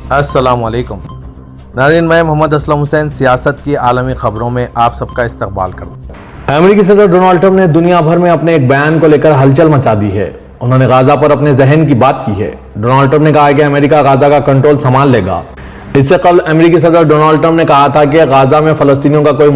अस्सलाम वालेकुम नाज़रीन, मैं मोहम्मद असलम हुसैन सियासत की आलमी खबरों में आप सबका इस्तकबाल करता हूँ। अमेरिकी सदर डोनाल्ड ट्रंप ने दुनिया भर में अपने एक बयान को लेकर हलचल मचा दी है। उन्होंने गाजा पर अपने जहन की बात की है। डोनाल्ड ट्रंप ने कहा कि अमेरिका गाजा का कंट्रोल संभाल लेगा। इससे कबल अमेरिकी सदर डोनाल्ड ट्रंप ने कहा था कि गाजा में फलस्तीनियों का कोई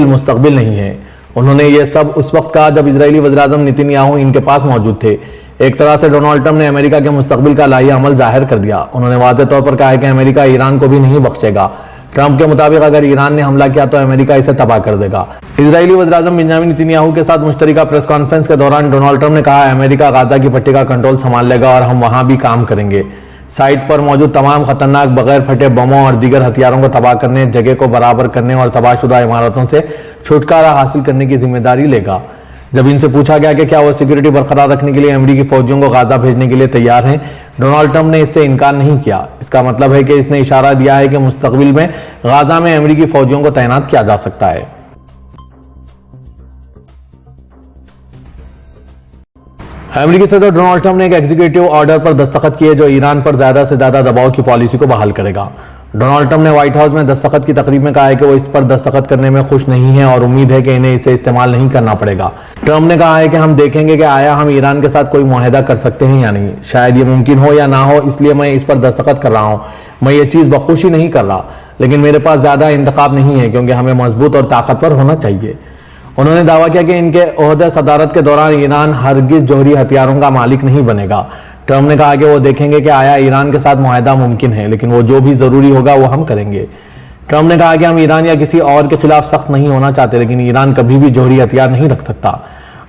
मुस्तकबिल नहीं है। उन्होंने ये सब उस वक्त कहा जब इजरायली वज़ीर-ए-आज़म नेतन्याहू इनके पास मौजूद थे। एक तरह से डोनाल्ड ट्रंप ने अमेरिका के मुस्तकबिल का लाही अमल जाहिर कर दिया। उन्होंने वाज़ेह तौर पर कहा है कि अमेरिका ईरान को भी नहीं बख्शेगा। ट्रंप के मुताबिक अगर ईरान ने हमला किया तो अमेरिका इसे तबाह कर देगा। इजरायली वज़ीर-ए-आज़म बेंजामिन नेतन्याहू के साथ मुश्तरका प्रेस कॉन्फ्रेंस के दौरान डोनाल्ड ट्रंप ने कहा अमेरिका गाजा की पट्टी का कंट्रोल संभाल लेगा और हम वहां भी काम करेंगे। साइट पर मौजूद तमाम खतरनाक बगैर फटे बमों और दीगर हथियारों को तबाह करने, जगह को बराबर करने और तबाहशुदा इमारतों से छुटकारा हासिल करने की जिम्मेदारी लेगा। जब इनसे पूछा गया कि क्या वो सिक्योरिटी बरकरार रखने के लिए अमेरिकी फौजियों को गाजा भेजने के लिए तैयार हैं, डोनाल्ड ट्रंप ने इससे इनकार नहीं किया। इसका मतलब है कि इसने इशारा दिया है कि मुस्तकबिल में गाजा में अमेरिकी फौजियों को तैनात किया जा सकता है। अमेरिकी सदर डोनाल्ड ट्रंप ने एक एग्जीक्यूटिव ऑर्डर पर दस्तखत किए जो ईरान पर ज्यादा से ज्यादा दबाव की पॉलिसी को बहाल करेगा। डोनाल्ड ट्रंप ने व्हाइट हाउस में दस्तखत की तकरीब में कहा है कि वो इस पर दस्तखत करने में खुश नहीं है और उम्मीद है कि इन्हें इसे इस्तेमाल नहीं करना पड़ेगा। ट्रंप ने कहा है कि हम देखेंगे कि आया हम ईरान के साथ कोई मुआहदा कर सकते हैं या नहीं। शायद ये मुमकिन हो या ना हो, इसलिए मैं इस पर दस्तखत कर रहा हूँ। मैं ये चीज़ बखुशी नहीं कर रहा, लेकिन मेरे पास ज़्यादा इंतखाब नहीं है क्योंकि हमें मजबूत और ताकतवर होना चाहिए। उन्होंने दावा किया कि इनके ओहदे सदारत के दौरान ईरान हरगिज जौहरी हथियारों का मालिक नहीं बनेगा। ट्रंप ने कहा कि वो देखेंगे कि आया ईरान के साथ मुआहदा मुमकिन है, लेकिन वो जो भी जरूरी होगा वो हम करेंगे। ट्रंप ने कहा कि हम ईरान या किसी और के खिलाफ सख्त नहीं होना चाहते, लेकिन ईरान कभी भी जौहरी हथियार नहीं रख सकता।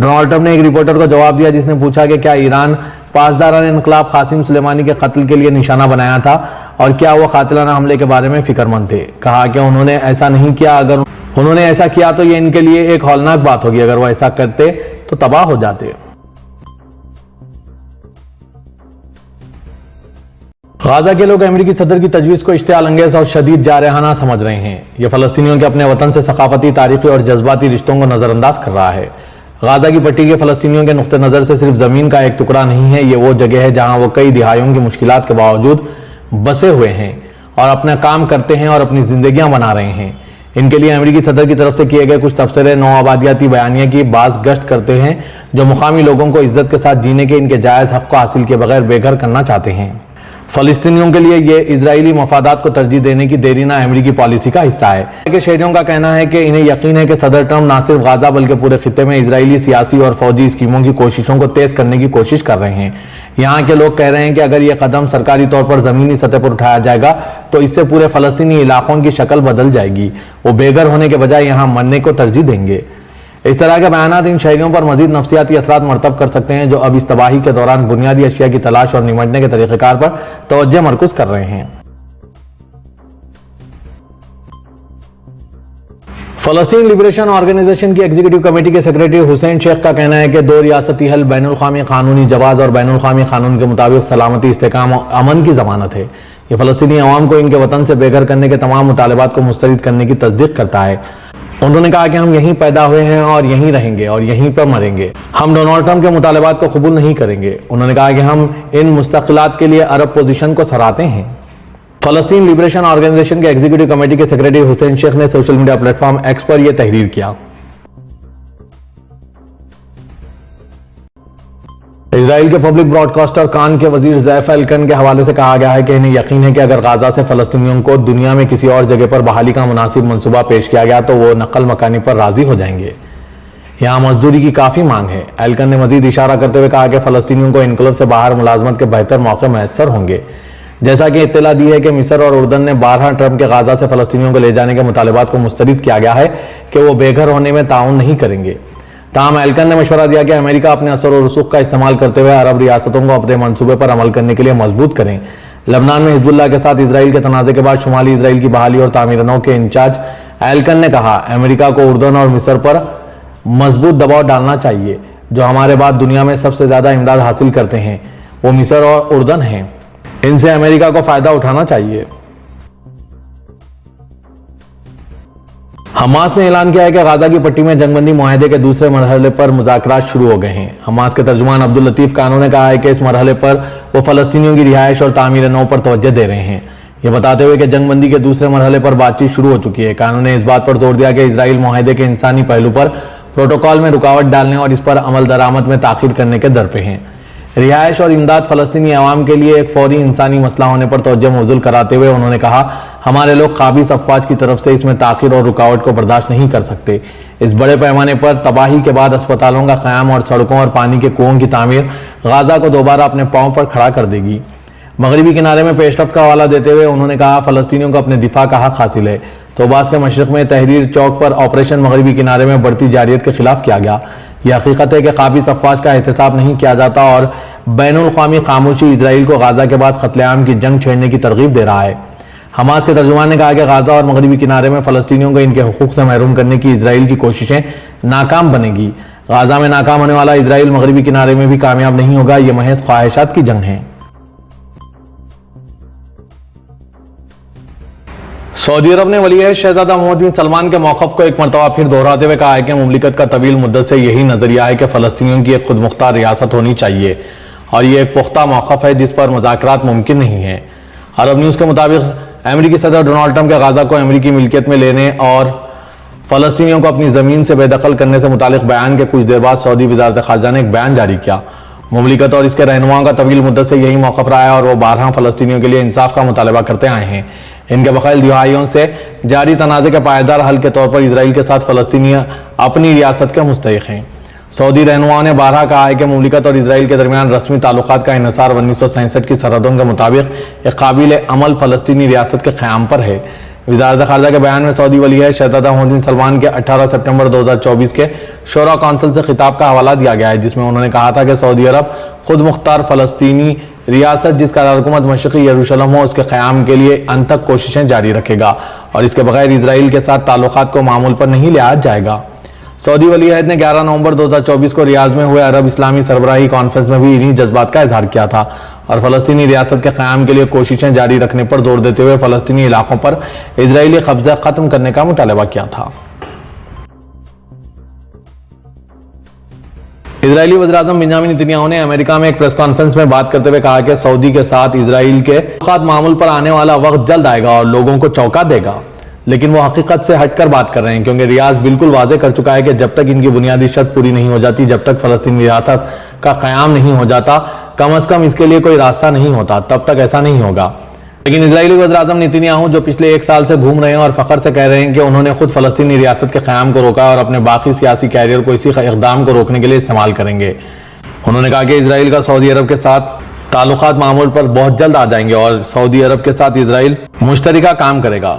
डोनाल्ड ट्रंप ने एक रिपोर्टर को जवाब दिया जिसने पूछा कि क्या ईरान पासदारान इनकलाब कासिम सुलेमानी के कत्ल के लिए निशाना बनाया था और क्या वो कातिलाना हमले के बारे में फिक्रमंद थे। कहा कि उन्होंने ऐसा नहीं किया, अगर उन्होंने ऐसा किया तो ये इनके लिए एक हौलनाक बात होगी। अगर वो ऐसा करते तो तबाह हो जाते। गाजा के लोग अमेरिकी सदर की तजवीज़ को इश्तियाल अंगेज और शदीद जारहाना समझ रहे हैं। ये फलस्तीनियों के अपने वतन से सकाफती, तारीखी और जज्बाती रिश्तों को नज़रअंदाज कर रहा है। गाजा की पट्टी के फलस्तीनियों के नुक्ते नज़र से सिर्फ ज़मीन का एक टुकड़ा नहीं है, ये वो जगह है जहाँ वो कई दिहाइयों की मुश्किलात के बावजूद बसे हुए हैं और अपना काम करते हैं और अपनी जिंदगियाँ बना रहे हैं। इनके लिए अमेरिकी सदर की तरफ से किए गए कुछ तबसरे नौआबादियाती बयानिया की बाज़ गश्त करते हैं जो मुकामी लोगों को इज्जत के साथ जीने के इनके जायज़ हक़ को हासिल किए बगैर बेघर करना चाहते हैं। फलस्तीनियों के लिए ये इजरायली मफादात को तरजीह देने की देरीना अमेरिकी पॉलिसी का हिस्सा है। के शहरियों का कहना है कि इन्हें यकीन है कि सदर ट्रंप न सिर्फ गाजा बल्कि पूरे खित्ते में इजरायली सियासी और फौजी स्कीमों की कोशिशों को तेज करने की कोशिश कर रहे हैं। यहाँ के लोग कह रहे हैं कि अगर ये कदम सरकारी तौर पर ज़मीनी सतह पर उठाया जाएगा तो इससे पूरे फलस्तीनी इलाकों की शक्ल बदल जाएगी। वो बेघर होने के बजाय यहाँ मरने को तरजीह देंगे। इस तरह के बयानात इन शहरियों पर मजीद नफ्सियाती असरात मरतब कर सकते हैं जो अब इस तबाही के दौरान बुनियादी अशिया की तलाश और निमटने के तरीक़ेकार पर तवज्जो मरकूज कर रहे हैं। फलस्तीन लिबरेशन ऑर्गेनाइजेशन की एग्जीक्यूटिव कमेटी के सेक्रेटरी हुसैन शेख का कहना है कि दो रियासती हल बैनुल-अक़वामी कानूनी जवाज और बैनुल-अक़वामी कानून के मुताबिक सलामती, इस्तेहकाम और अमन की जमानत है। ये फलस्तीनी अवाम को इनके वतन से बेघर करने के तमाम मुतालबात को मुस्तरद करने की तस्दीक करता है। उन्होंने कहा कि हम यहीं पैदा हुए हैं और यहीं रहेंगे और यहीं पर मरेंगे। हम डोनाल्ड ट्रंप के मुतालबात को कबूल नहीं करेंगे। उन्होंने कहा कि हम इन मुस्तक़िलात के लिए अरब पोजीशन को सराहते हैं। फलस्तीन लिबरेशन ऑर्गेनाइजेशन के एग्जीक्यूटिव कमेटी के सेक्रेटरी हुसैन शेख ने सोशल मीडिया प्लेटफॉर्म एक्स पर यह तहरीर किया। इजराइल के पब्लिक ब्रॉडकास्टर कान के वजीर ज़ैफ एल्कन के हवाले से कहा गया है कि इन्हें यकीन है कि अगर गाजा से फलस्तीनियों को दुनिया में किसी और जगह पर बहाली का मुनासिब मंसूबा पेश किया गया तो वो नकल मकानी पर राजी हो जाएंगे। यहाँ मजदूरी की काफ़ी मांग है। एल्कन ने मजीद इशारा करते हुए कहा कि फलस्तीनियों को इनकलाब से बाहर मुलाजमत के बेहतर मौके मैसर होंगे। जैसा कि इत्तला दी है कि मिस्र और उर्दन ने 12 ट्रंप के गाजा से फलस्तीनियों को ले जाने के मुतालबात को मुस्तरद किया गया है कि वो बेघर होने में ताउन नहीं करेंगे। ताहम एल्कन ने मशवरा दिया कि अमेरिका अपने असर और रसूख का इस्तेमाल करते हुए अरब रियासतों को अपने मंसूबे पर अमल करने के लिए मजबूत करें। लबनान में हिजबुल्लाह के साथ इसराइल के तनाज़े के बाद शुमाली इसराइल की बहाली और तामीर नौ के इंचार्ज एल्कन ने कहा अमेरिका को उर्दन और मिस्र पर मजबूत दबाव डालना चाहिए। जो हमारे बाद दुनिया में सबसे ज़्यादा इमदाद हासिल करते हैं वो मिस्र और उर्दन हैं। इनसे अमेरिका को फ़ायदा उठाना चाहिए। हमास ने ऐलान किया है कि गाजा की पट्टी में जंगबंदी मुआहदे के दूसरे मरहले पर मुज़ाकरात शुरू हो गए हैं। हमास के तर्जुमान अब्दुल लतीफ़ कानू ने कहा है कि इस मरहले पर वो फ़लस्तीनियों की रिहाइश और तामीर नौ पर तवज्जो दे रहे हैं। یہ بتاتے ہوئے کہ جنگ بندی کے دوسرے مرحلے پر بات چیت شروع ہو چکی ہے، کانون نے اس بات پر زور دیا کہ اسرائیل معاہدے کے انسانی پہلو پر پروٹوکول میں رکاوٹ ڈالنے اور اس پر عمل درآمد میں تاخیر کرنے کے در پہ ہیں۔ رہائش اور امداد فلسطینی عوام کے لیے ایک فوری انسانی مسئلہ ہونے پر توجہ مبذول کراتے ہوئے انہوں نے کہا، ہمارے لوگ قابض افواج کی طرف سے اس میں تاخیر اور رکاوٹ کو برداشت نہیں کر سکتے۔ اس بڑے پیمانے پر تباہی کے بعد اسپتالوں کا قیام اور سڑکوں اور پانی کے کنوؤں کی تعمیر غزہ کو دوبارہ اپنے پاؤں پر کھڑا کر دے گی۔ مغربی کنارے میں پیش رفت کا حوالہ دیتے ہوئے انہوں نے کہا، فلسطینیوں کو اپنے دفاع کا حق حاصل ہے۔ طوباس کے مشرق میں تحریر چوک پر آپریشن مغربی کنارے میں بڑھتی جارحیت کے خلاف کیا گیا۔ یہ حقیقت ہے کہ قابض افواج کا احتساب نہیں کیا جاتا اور بین الاقوامی خاموشی اسرائیل کو غزہ کے بعد قتل عام کی جنگ چھیڑنے کی ترغیب دے رہا ہے۔ حماس کے ترجمان نے کہا کہ غزہ اور مغربی کنارے میں فلسطینیوں کو ان کے حقوق سے محروم کرنے کی اسرائیل کی کوششیں ناکام بنے گی۔ غزہ میں ناکام ہونے والا اسرائیل مغربی کنارے میں بھی کامیاب نہیں ہوگا، یہ محض خواہشات کی جنگ ہے۔ سعودی عرب نے ولی عہد شہزادہ محمد بن سلمان کے موقف کو ایک مرتبہ پھر دہراتے ہوئے کہا ہے کہ مملکت کا طویل مدت سے یہی نظریہ ہے کہ فلسطینیوں کی ایک خود مختار ریاست ہونی چاہیے اور یہ ایک پختہ موقف ہے جس پر مذاکرات ممکن نہیں ہیں۔ عرب نیوز کے مطابق امریکی صدر ڈونلڈ ٹرمپ کے غزہ کو امریکی ملکیت میں لینے اور فلسطینیوں کو اپنی زمین سے بے دخل کرنے سے متعلق بیان کے کچھ دیر بعد سعودی وزارت خارجہ نے ایک بیان جاری کیا۔ مملکت اور اس کے رہنماؤں کا طویل مدت سے یہی موقف رہا ہے اور وہ بارہا فلسطینیوں کے لیے انصاف کا مطالبہ کرتے آئے ہیں۔ ان کے بقائل دہائیوں سے جاری تنازع کے پائیدار حل کے طور پر اسرائیل کے ساتھ فلسطینی اپنی ریاست کے مستحق ہیں۔ سعودی رہنماؤں نے بارہا کہا ہے کہ مملکت اور اسرائیل کے درمیان رسمی تعلقات کا انحصار 1967 کی سرحدوں کے مطابق ایک قابل عمل فلسطینی ریاست کے قیام پر ہے۔ وزارت خارجہ کے بیان میں سعودی ولی عہد شہزادہ محمد بن سلمان کے 18 ستمبر 2024 کے شورا کونسل سے خطاب کا حوالہ دیا گیا ہے، جس میں انہوں نے کہا تھا کہ سعودی عرب خود مختار فلسطینی ریاست جس کا دارالحکومت مشرقی یروشلم ہو اس کے قیام کے لیے انت تک کوششیں جاری رکھے گا اور اس کے بغیر اسرائیل کے ساتھ تعلقات کو معمول پر نہیں لیا جائے گا۔ سعودی ولی عہد نے 11 نومبر 2024 کو ریاض میں ہوئے عرب اسلامی سربراہی کانفرنس میں بھی انہی جذبات کا اظہار کیا تھا اور فلسطینی ریاست کے قیام کے لیے کوششیں جاری رکھنے پر زور دیتے ہوئے فلسطینی علاقوں پر اسرائیلی قبضہ ختم کرنے کا مطالبہ کیا تھا۔ اسرائیلی وزیراعظم بنیامین نتنیاہو نے امریکہ میں ایک پریس کانفرنس میں بات کرتے ہوئے کہا کہ سعودی کے ساتھ اسرائیل کے تعلقات معمول پر آنے والا وقت جلد آئے گا اور لوگوں کو چونکا دے گا، لیکن وہ حقیقت سے ہٹ کر بات کر رہے ہیں کیونکہ ریاض بالکل واضح کر چکا ہے کہ جب تک ان کی بنیادی شرط پوری نہیں ہو جاتی، جب تک فلسطینی ریاست کا قیام نہیں ہو جاتا، کم از کم اس کے لیے کوئی راستہ نہیں ہوتا، تب تک ایسا نہیں ہوگا۔ لیکن اسرائیلی وزیراعظم نتنیاہو جو پچھلے ایک سال سے گھوم رہے ہیں اور فخر سے کہہ رہے ہیں کہ انہوں نے خود فلسطینی ریاست کے قیام کو روکا اور اپنے باقی سیاسی کیریئر کو اسی اقدام کو روکنے کے لیے استعمال کریں گے۔ انہوں نے کہا کہ اسرائیل کا سعودی عرب کے ساتھ تعلقات معمول پر بہت جلد آ جائیں گے اور سعودی عرب کے ساتھ اسرائیل مشترکہ کام کرے گا۔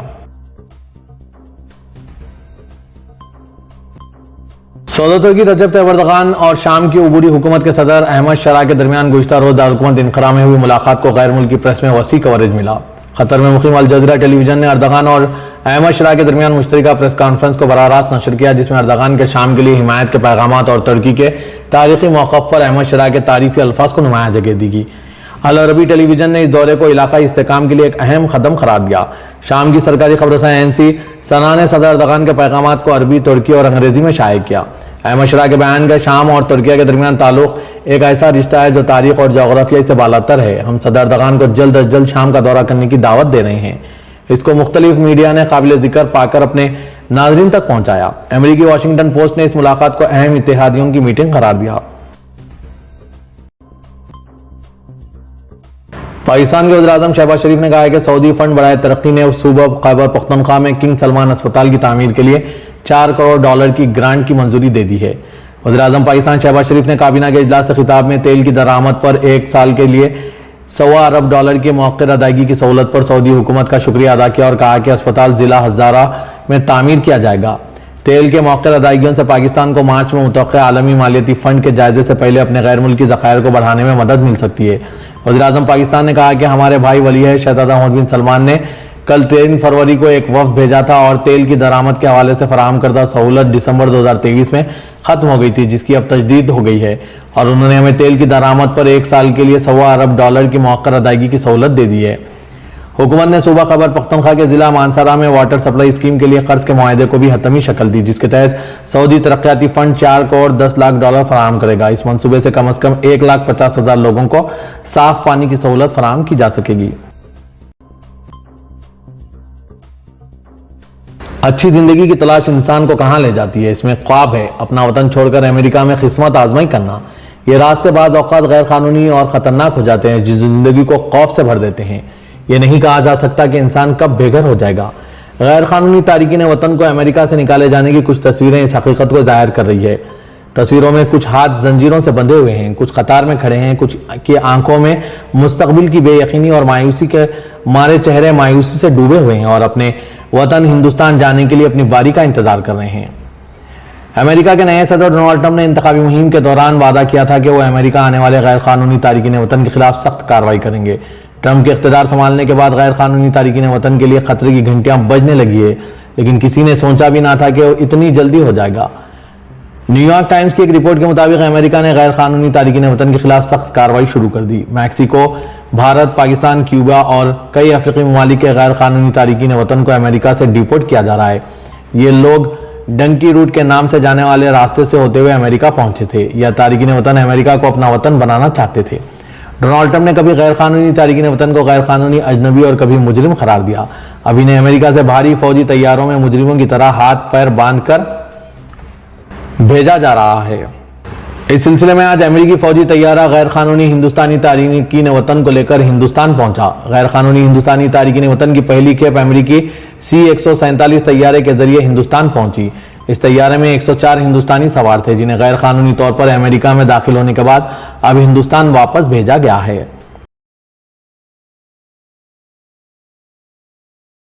سعودی ترکی رجب طیب اردوغان اور شام کی عبوری حکومت کے صدر احمد شرع کے درمیان گزشتہ روز دارالحکومت انقرہ میں ہوئی ملاقات کو غیر ملکی پریس میں وسیع کوریج ملا۔ قطر میں مقیم الجزیرہ ٹیلی ویژن نے اردوغان اور احمد شرع کے درمیان مشترکہ پریس کانفرنس کو براہ راست نشر کیا، جس میں اردوغان کے شام کے لیے حمایت کے پیغامات اور ترکی کے تاریخی موقف پر احمد شرع کے تعریفی الفاظ کو نمایاں جگہ دی گئی۔ العربی ٹیلی ویژن نے اس دورے کو علاقائی استحکام کے لیے ایک اہم قدم قرار دیا۔ شام کی سرکاری خبر رساں ANC سنا نے صدر اردوغان کے پیغامات کو عربی، ترکی اور انگریزی میں شائع کیا۔ احمد شرع کے بیان کا شام اور ترکیہ کے درمیان تعلق ایک ایسا رشتہ ہے جو تاریخ اور جغرافیائی سے بالاتر ہے۔ ہم صدر اردوغان کو جلد از جلد شام کا دورہ کرنے کی دعوت دے رہے ہیں۔ اس کو مختلف میڈیا نے قابل ذکر پا کر اپنے ناظرین تک پہنچایا۔ امریکی واشنگٹن پوسٹ نے اس ملاقات کو اہم اتحادیوں کی میٹنگ قرار دیا۔ پاکستان کے وزیراعظم شہباز شریف نے کہا ہے کہ سعودی فنڈ برائے ترقی نے صوبہ خیبر پختونخوا میں کنگ سلمان اسپتال کی تعمیر کے لیے $4 کروڑ کی گرانٹ کی منظوری دے دی ہے۔ وزیراعظم پاکستان شہباز شریف نے کابینہ کے اجلاس سے خطاب میں تیل کی درآمد پر 1 سال کے لیے $1.25 ارب کی مؤخر ادائیگی کی سہولت پر سعودی حکومت کا شکریہ ادا کیا اور کہا کہ اسپتال ضلع ہزارہ میں تعمیر کیا جائے گا۔ تیل کے مؤخر ادائیگیوں سے پاکستان کو مارچ میں متوقع عالمی مالیاتی فنڈ کے جائزے سے پہلے اپنے غیر ملکی ذخائر کو بڑھانے میں مدد مل سکتی ہے۔ وزیراعظم پاکستان نے کہا کہ ہمارے بھائی ولی عہد شہزادہ محمد بن سلمان نے کل 3 فروری کو ایک وفد بھیجا تھا اور تیل کی درآمد کے حوالے سے فراہم کردہ سہولت دسمبر 2023 میں ختم ہو گئی تھی، جس کی اب تجدید ہو گئی ہے اور انہوں نے ہمیں تیل کی درآمد پر 1 سال کے لیے $1.25 ارب کی مؤخر ادائیگی کی سہولت دے دی ہے۔ حکومت نے صوبہ خیبر پختونخوا کے ضلع مانسہرہ میں واٹر سپلائی اسکیم کے لیے قرض کے معاہدے کو بھی حتمی شکل دی، جس کے تحت سعودی ترقیاتی فنڈ $4 کروڑ 10 لاکھ فراہم کرے گا۔ اس منصوبے سے کم از کم 1,50,000 لوگوں کو صاف پانی کی سہولت فراہم کی جا سکے گی۔ अच्छी जिंदगी की तलाश इंसान को कहाँ ले जाती है? इसमें ख्वाब है अपना वतन छोड़कर अमेरिका में किस्मत आजमाई करना। ये रास्ते बाज़ औक़ात गैर कानूनी और ख़तरनाक हो जाते हैं, जो ज़िंदगी को खौफ से भर देते हैं। ये नहीं कहा जा सकता कि इंसान कब बेघर हो जाएगा। गैर कानूनी तारिकीन वतन को अमेरिका से निकाले जाने की कुछ तस्वीरें इस हकीकत को ज़ाहिर कर रही है। तस्वीरों में कुछ हाथ जंजीरों से बंधे हुए हैं, कुछ कतार में खड़े हैं, कुछ की आंखों में मुस्तकबिल की बेयकीनी और मायूसी के मारे चेहरे मायूसी से डूबे हुए हैं और अपने वतन हिंदुस्तान जाने के लिए अपनी बारी का इंतजार कर रहे हैं। अमेरिका के नए सदर डोनाल्ड ट्रंप ने इंतखाबी मुहिम के दौरान वादा किया था कि वो अमेरिका आने वाले गैर कानूनी तारिकीन वतन के खिलाफ सख्त कार्रवाई करेंगे। ट्रंप के इख्तियार संभालने के बाद गैर कानूनी तारिकीन वतन के लिए खतरे की घंटियां बजने लगी है, लेकिन किसी ने सोचा भी ना था कि वो इतनी जल्दी हो जाएगा। न्यूयॉर्क टाइम्स की एक रिपोर्ट के मुताबिक अमेरिका ने गैर कानूनी तारिकीन वतन के खिलाफ सख्त कार्रवाई शुरू कर दी। मैक्सिको, भारत, पाकिस्तान, क्यूबा और कई अफ्रीकी ममालिक के गैर कानूनी तारिकीन वतन को अमेरिका से डिपोर्ट किया जा रहा है। ये लोग डंकी रूट के नाम से जाने वाले रास्ते से होते हुए अमेरिका पहुंचे थे। यह तारिकीन वतन अमेरिका को अपना वतन बनाना चाहते थे। डोनाल्ड ट्रंप ने कभी गैर कानूनी तारिकीन वतन को गैर कानूनी, अजनबी और कभी मुजरिम करार दिया। अब इन्हें अमेरिका से भारी फौजी तैयारों में मुजरिमों की तरह हाथ पैर बांधकर भेजा जा रहा है। इस सिलसिले में आज अमेरिकी फौजी तैयारा गैर कानूनी हिंदुस्तानी तारिकीन वतन को लेकर हिंदुस्तान पहुंचा। गैर कानूनी हिंदुस्तानी तारिकीन वतन की पहली खेप अमेरिकी C-147 तैयारे के जरिए हिंदुस्तान पहुंची। इस तैयारे में 104 हिंदुस्तानी सवार थे, जिन्हें गैर कानूनी तौर पर अमेरिका में दाखिल होने के बाद अब हिंदुस्तान वापस भेजा गया है।